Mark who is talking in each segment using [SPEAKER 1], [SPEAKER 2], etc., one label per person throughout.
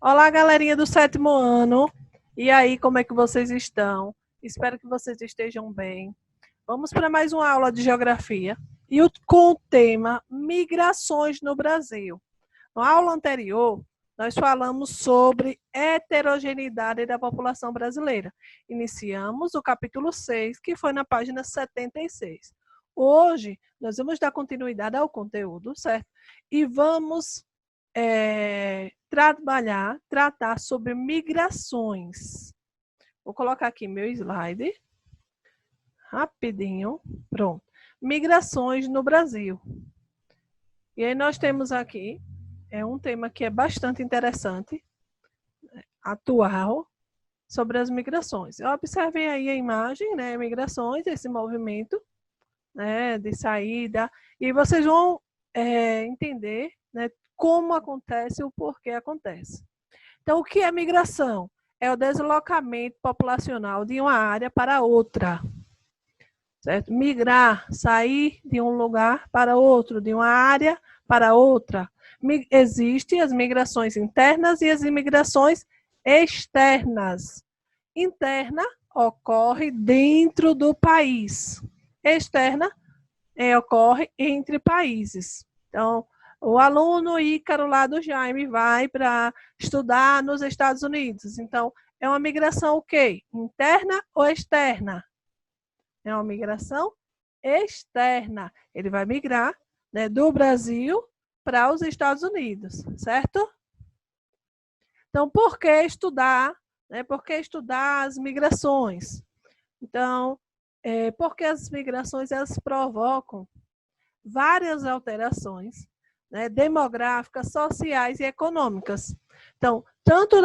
[SPEAKER 1] Olá, galerinha do 7º ano. E aí, como é que vocês estão? Espero que vocês estejam bem. Vamos para mais uma aula de geografia com o tema migrações no Brasil. Na aula anterior, nós falamos sobre heterogeneidade da população brasileira. Iniciamos o capítulo 6, que foi na página 76. Hoje, nós vamos dar continuidade ao conteúdo, certo? E vamos tratar sobre migrações. Vou colocar aqui meu slide. Rapidinho. Pronto. Migrações no Brasil. E aí nós temos aqui um tema que é bastante interessante, atual, sobre as migrações. Observem aí a imagem, né? Migrações, esse movimento, né, de saída. E vocês vão entender, né, como acontece e o porquê acontece. Então, o que é migração? É o deslocamento populacional de uma área para outra. Certo? Migrar, sair de um lugar para outro, de uma área para outra. Existem as migrações internas e as imigrações externas. Interna ocorre dentro do país. Externa ocorre entre países. Então, o aluno Ícaro lá do Jaime vai para estudar nos Estados Unidos. Então, é uma migração o quê? Interna ou externa? É uma migração externa. Ele vai migrar, né, do Brasil para os Estados Unidos, certo? Então, por que estudar? Né? Por que estudar as migrações? Então, porque as migrações elas provocam várias alterações, né, demográficas, sociais e econômicas. Então, tanto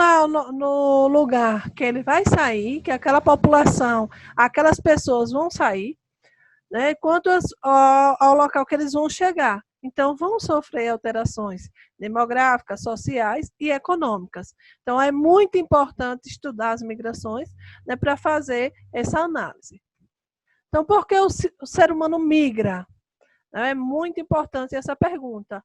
[SPEAKER 1] no lugar que ele vai sair, que aquela população, aquelas pessoas vão sair, né, quanto ao local que eles vão chegar. Então, vão sofrer alterações demográficas, sociais e econômicas. Então, é muito importante estudar as migrações, né, para fazer essa análise. Então, por que o ser humano migra? É muito importante essa pergunta.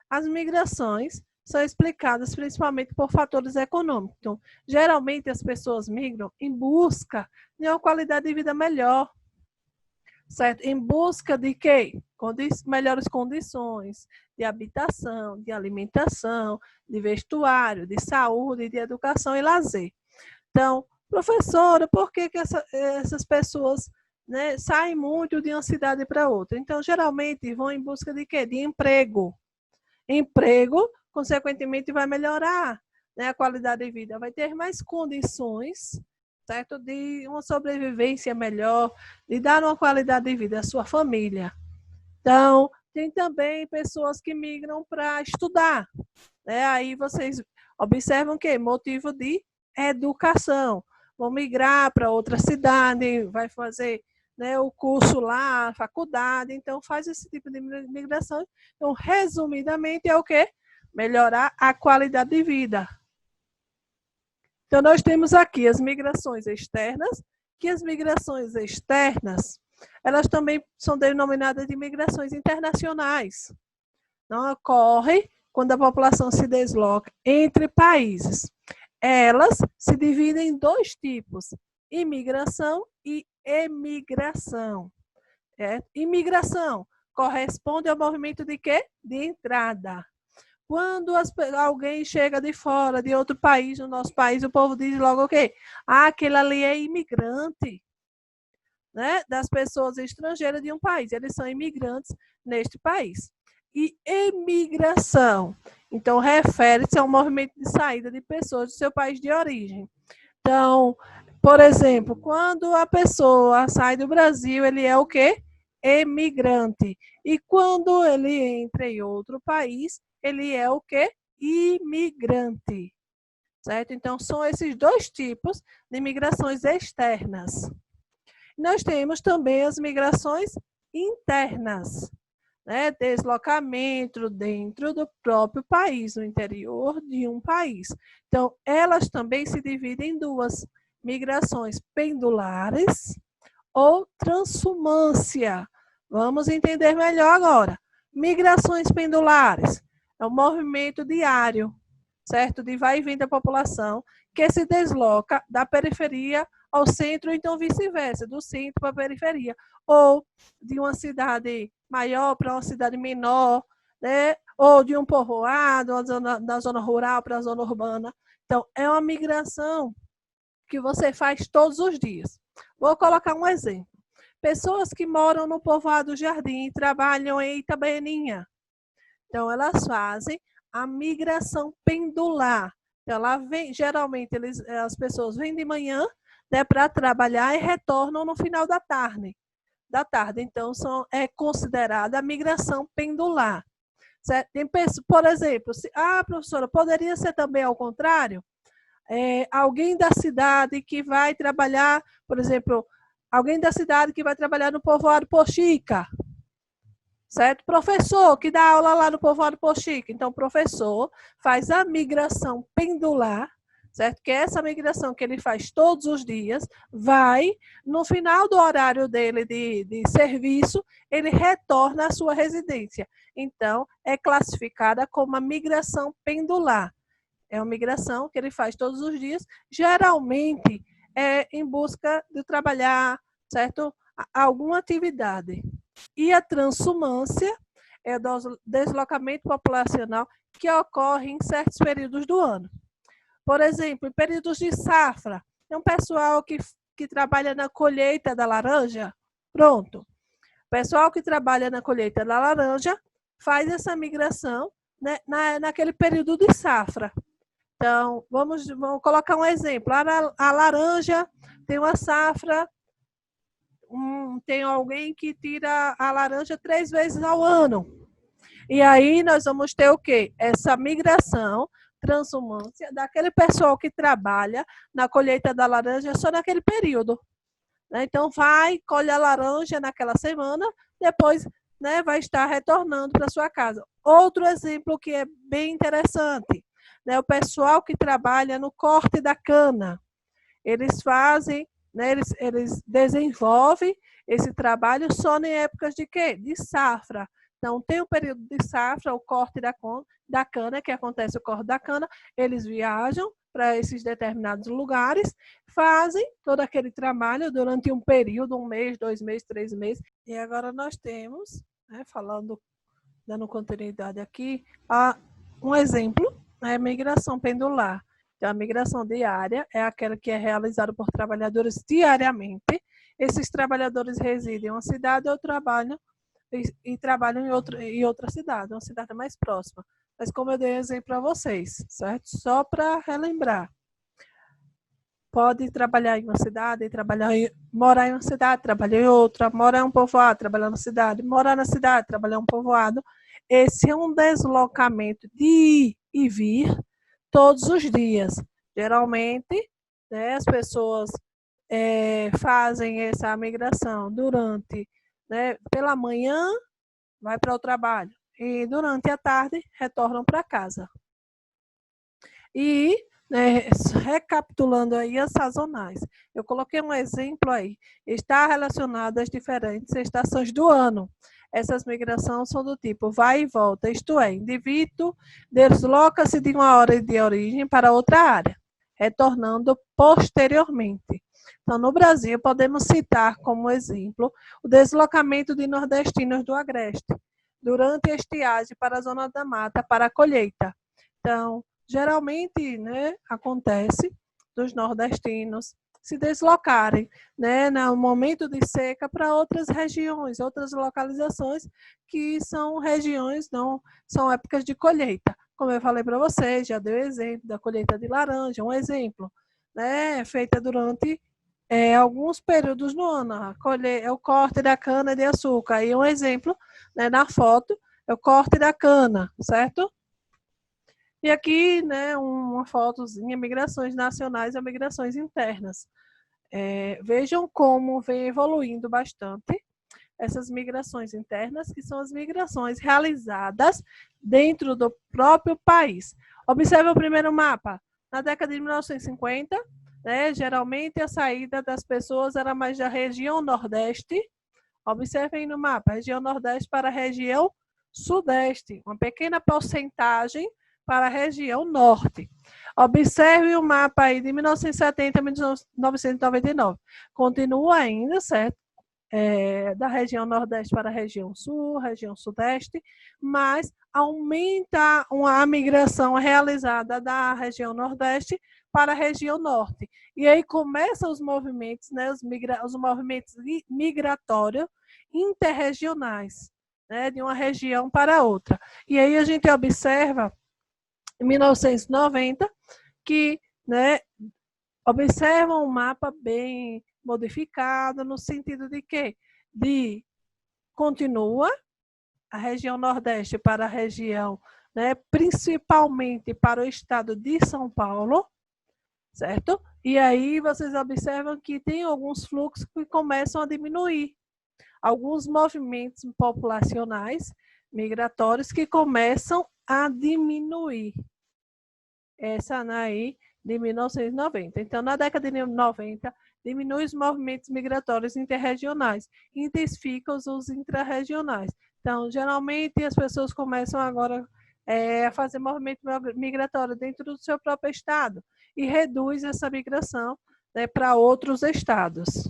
[SPEAKER 1] As migrações são explicadas principalmente por fatores econômicos. Então, geralmente as pessoas migram em busca de uma qualidade de vida melhor, certo? Em busca de quê? Melhores condições de habitação, de alimentação, de vestuário, de saúde, de educação e lazer. Então, professora, por que essas pessoas, né, saem muito de uma cidade para outra? Então, geralmente, vão em busca de quê? De emprego. Emprego, consequentemente, vai melhorar, né, a qualidade de vida, vai ter mais condições, certo? De uma sobrevivência melhor, de dar uma qualidade de vida à sua família. Então, tem também pessoas que migram para estudar, né? Aí vocês observam que motivo de educação. Vão migrar para outra cidade, vai fazer, né, o curso lá, a faculdade, então faz esse tipo de migração. Então, resumidamente, é o quê? Melhorar a qualidade de vida. Então, nós temos aqui as migrações externas, que as migrações externas, elas também são denominadas de migrações internacionais. Não ocorre quando a população se desloca entre países. Elas se dividem em dois tipos, imigração e emigração. Imigração corresponde ao movimento de quê? De entrada. Quando alguém chega de fora, de outro país, no nosso país, o povo diz logo o quê? Ah, aquele ali é imigrante, né? Das pessoas estrangeiras de um país. Eles são imigrantes neste país. E emigração, então, refere-se ao movimento de saída de pessoas do seu país de origem. Então, por exemplo, quando a pessoa sai do Brasil, ele é o quê? Emigrante. E quando ele entra em outro país, ele é o quê? Imigrante. Certo? Então, são esses dois tipos de migrações externas. Nós temos também as migrações internas, né? Deslocamento dentro do próprio país, no interior de um país. Então, elas também se dividem em duas: migrações pendulares ou transumância. Vamos entender melhor agora. Migrações pendulares é um movimento diário, certo? De vai e vem da população, que se desloca da periferia ao centro, então vice-versa, do centro para a periferia, ou de uma cidade maior para uma cidade menor, né? Ou de um povoado, da zona rural para a zona urbana. Então, é uma migração que você faz todos os dias. Vou colocar um exemplo. Pessoas que moram no povoado Jardim e trabalham em Itabaianinha. Então, elas fazem a migração pendular. Então, geralmente, as pessoas vêm de manhã, né, para trabalhar e retornam no final da tarde. Então, é considerada a migração pendular. Certo? Por exemplo, professora, poderia ser também ao contrário? Alguém da cidade que vai trabalhar, por exemplo, alguém da cidade que vai trabalhar no povoado Poxica, certo? Professor que dá aula lá no povoado Poxica. Então, o professor faz a migração pendular, certo? Que é essa migração que ele faz todos os dias, no final do horário dele de serviço, ele retorna à sua residência. Então, é classificada como a migração pendular. É uma migração que ele faz todos os dias, geralmente em busca de trabalhar, certo? Alguma atividade. E a transumância é o deslocamento populacional que ocorre em certos períodos do ano. Por exemplo, em períodos de safra, tem um pessoal que trabalha na colheita da laranja, pronto. O pessoal que trabalha na colheita da laranja faz essa migração, né, naquele período de safra. Então, vamos colocar um exemplo. A laranja tem uma safra, tem alguém que tira a laranja 3 vezes ao ano. E aí nós vamos ter o quê? Essa migração, transumância, daquele pessoal que trabalha na colheita da laranja só naquele período. Então, colhe a laranja naquela semana, depois, né, vai estar retornando para sua casa. Outro exemplo que é bem interessante, né, o pessoal que trabalha no corte da cana. Eles fazem, né, eles desenvolvem esse trabalho só em épocas de quê? De safra. Então, tem o período de safra, o corte da cana, que acontece o corte da cana, eles viajam para esses determinados lugares, fazem todo aquele trabalho durante um período, 1 mês, 2 meses, 3 meses. E agora nós temos, né, dando continuidade aqui, um exemplo, né, migração pendular. Então, a migração diária é aquela que é realizada por trabalhadores diariamente. Esses trabalhadores residem em uma cidade ou trabalham em outra cidade, uma cidade mais próxima. Mas como eu dei exemplo para vocês, certo? Só para relembrar. Pode trabalhar em uma cidade, morar em uma cidade, trabalhar em outra, morar em um povoado, trabalhar na cidade, morar na cidade, trabalhar em um povoado. Esse é um deslocamento de ir e vir todos os dias. Geralmente, né, as pessoas fazem essa migração pela manhã, vai para o trabalho, e durante a tarde retornam para casa. E, né, recapitulando aí as sazonais, eu coloquei um exemplo aí, está relacionado às diferentes estações do ano. Essas migrações são do tipo vai e volta, isto é, indivíduo desloca-se de uma hora de origem para outra área, retornando posteriormente. Então, no Brasil, podemos citar como exemplo o deslocamento de nordestinos do Agreste, durante a estiagem para a Zona da Mata, para a colheita. Então, geralmente, né, acontece dos nordestinos se deslocarem, né, no momento de seca para outras regiões, outras localizações que são regiões, não são épocas de colheita. Como eu falei para vocês, já dei o exemplo da colheita de laranja, um exemplo, né, feita durante alguns períodos no ano. O corte da cana de açúcar. E um exemplo, né, na foto, é o corte da cana, certo? E aqui, né, uma fotozinha, migrações nacionais e migrações internas. Vejam como vem evoluindo bastante essas migrações internas, que são as migrações realizadas dentro do próprio país. Observe o primeiro mapa. Na década de 1950, né, geralmente a saída das pessoas era mais da região Nordeste. Observem no mapa, região Nordeste para a região Sudeste. Uma pequena porcentagem para a região norte. Observe o mapa aí de 1970 a 1999. Continua ainda, certo? Da região nordeste para a região sul, região sudeste, mas aumenta a migração realizada da região nordeste para a região norte. E aí começam os movimentos, né, os movimentos migratórios interregionais, né, de uma região para outra. E aí a gente observa, em 1990, que, né, observa um mapa bem modificado, no sentido de que continua a região nordeste para a região, né, principalmente para o estado de São Paulo, certo? E aí vocês observam que tem alguns fluxos que começam a diminuir. Alguns movimentos populacionais migratórios que começam a diminuir. Essa aí de 1990. Então, na década de 90, diminui os movimentos migratórios interregionais, intensifica os intrarregionais. Então, geralmente, as pessoas começam agora a fazer movimento migratório dentro do seu próprio estado e reduz essa migração, né, para outros estados.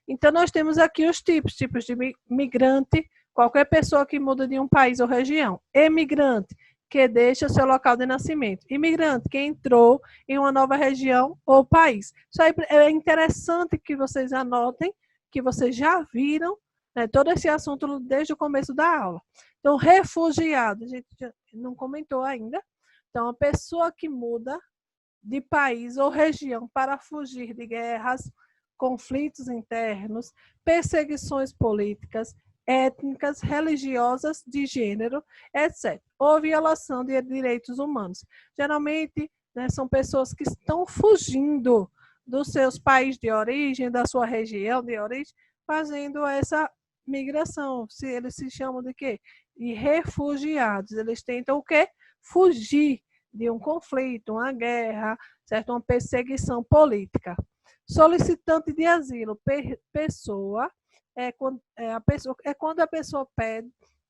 [SPEAKER 1] Então, nós temos aqui os tipos de migrante, qualquer pessoa que muda de um país ou região. Emigrante, que deixa seu local de nascimento. Imigrante, que entrou em uma nova região ou país. Isso aí é interessante que vocês anotem, que vocês já viram, né, todo esse assunto desde o começo da aula. Então, refugiado, a gente não comentou ainda. Então, a pessoa que muda de país ou região para fugir de guerras, conflitos internos, perseguições políticas, étnicas, religiosas, de gênero, etc. Ou violação de direitos humanos. Geralmente, né, são pessoas que estão fugindo dos seus países de origem, da sua região de origem, fazendo essa migração. Eles se chamam de quê? De refugiados. Eles tentam o quê? Fugir de um conflito, uma guerra, certo? Uma perseguição política. Solicitante de asilo, quando a pessoa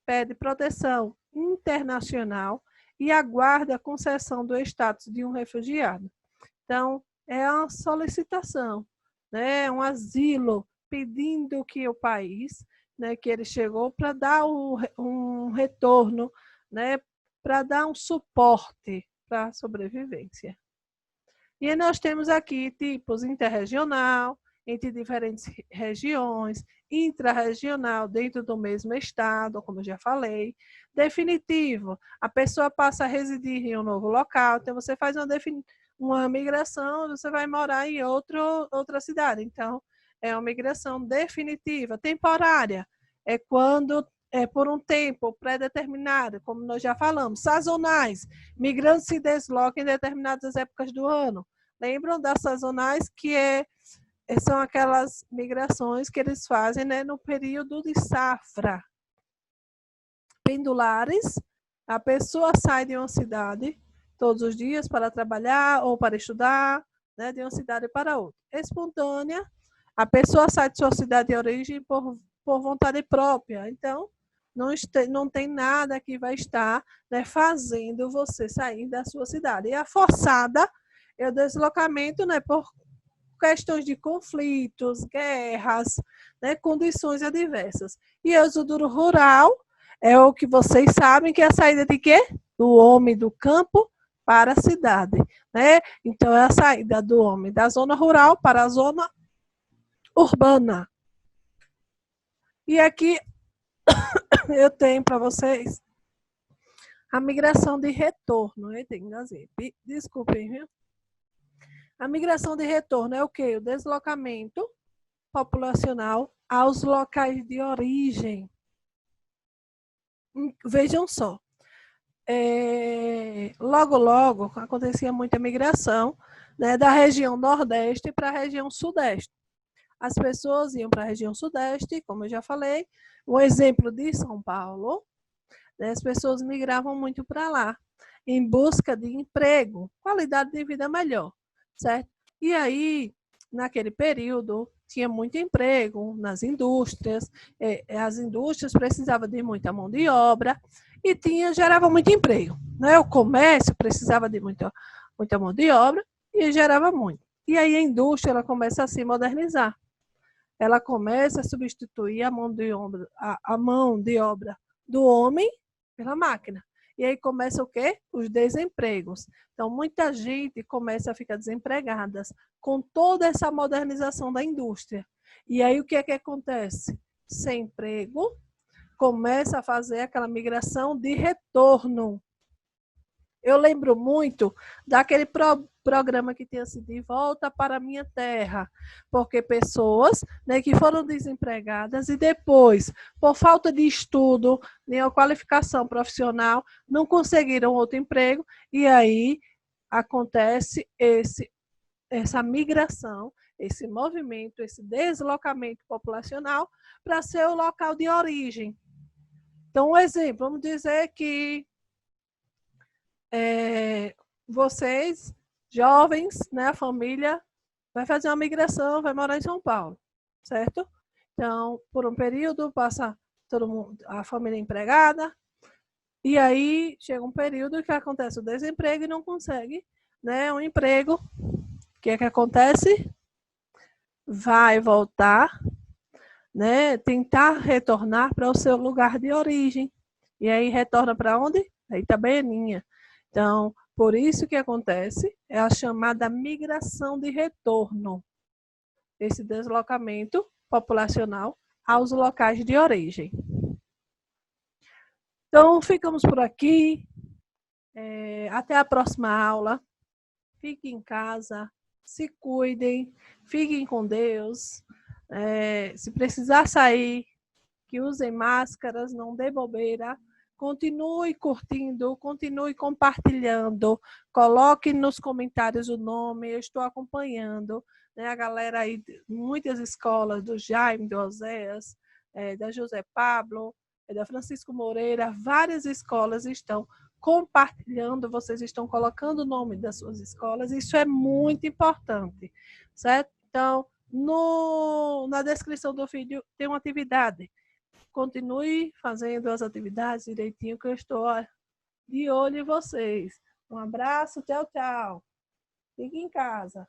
[SPEAKER 1] pede proteção internacional e aguarda a concessão do status de um refugiado. Então, é uma solicitação, né, um asilo, pedindo que o país, né, que ele chegou, para dar um retorno, né, para dar um suporte para a sobrevivência. E aí nós temos aqui tipos interregional, entre diferentes regiões, intrarregional, dentro do mesmo estado, como eu já falei. Definitivo, a pessoa passa a residir em um novo local, então você faz uma migração, você vai morar em outra cidade. Então, é uma migração definitiva. Temporária, é quando é por um tempo pré-determinado, como nós já falamos. Sazonais, migrantes se deslocam em determinadas épocas do ano. Lembram das sazonais, que são aquelas migrações que eles fazem, né, no período de safra. Pendulares, a pessoa sai de uma cidade todos os dias para trabalhar ou para estudar, né, de uma cidade para outra. Espontânea, a pessoa sai de sua cidade de origem por vontade própria. Então, não tem nada que vai estar, né, fazendo você sair da sua cidade. E a forçada é o deslocamento, né, por questões de conflitos, guerras, né, condições adversas. E o êxodo rural é o que vocês sabem, que é a saída de quê? Do homem do campo para a cidade, né? Então, é a saída do homem da zona rural para a zona urbana. E aqui eu tenho para vocês a migração de retorno. Desculpem, viu? A migração de retorno é o quê? O deslocamento populacional aos locais de origem. Vejam só. Logo acontecia muita migração, né, da região nordeste para a região sudeste. As pessoas iam para a região sudeste, como eu já falei, um exemplo de São Paulo, né, as pessoas migravam muito para lá, em busca de emprego, qualidade de vida melhor, certo? E aí, naquele período, tinha muito emprego nas indústrias, as indústrias precisavam de muita mão de obra e gerava muito emprego, né? O comércio precisava de muita mão de obra e gerava muito. E aí a indústria ela começa a se modernizar. Ela começa a substituir a mão de obra do homem pela máquina. E aí começa o quê? Os desempregos. Então, muita gente começa a ficar desempregada com toda essa modernização da indústria. E aí o que é que acontece? Sem emprego, começa a fazer aquela migração de retorno. Eu lembro muito daquele programa que tinha sido De Volta para a Minha Terra, porque pessoas, né, que foram desempregadas e depois, por falta de estudo, nem qualificação profissional, não conseguiram outro emprego, e aí acontece essa migração, esse movimento, esse deslocamento populacional para seu local de origem. Então, um exemplo, vamos dizer que vocês, jovens, né, a família, vai fazer uma migração, vai morar em São Paulo, certo? Então, por um período, passa todo mundo, a família empregada, e aí chega um período que acontece o desemprego e não consegue, né, um emprego. O que é que acontece? Vai voltar, né, tentar retornar para o seu lugar de origem. E aí retorna para onde? A Itabaianinha. Então, por isso que acontece é a chamada migração de retorno, esse deslocamento populacional aos locais de origem. Então, ficamos por aqui. Até a próxima aula. Fiquem em casa, se cuidem, fiquem com Deus. Se precisar sair, que usem máscaras, não dê bobeira. Continue curtindo, continue compartilhando, coloque nos comentários o nome, eu estou acompanhando, né, a galera aí, muitas escolas, do Jaime, do Oséias, da José Pablo, da Francisco Moreira, várias escolas estão compartilhando, vocês estão colocando o nome das suas escolas, isso é muito importante, certo? Então, na descrição do vídeo tem uma atividade. Continue fazendo as atividades direitinho, que eu estou de olho em vocês. Um abraço, tchau, tchau. Fique em casa.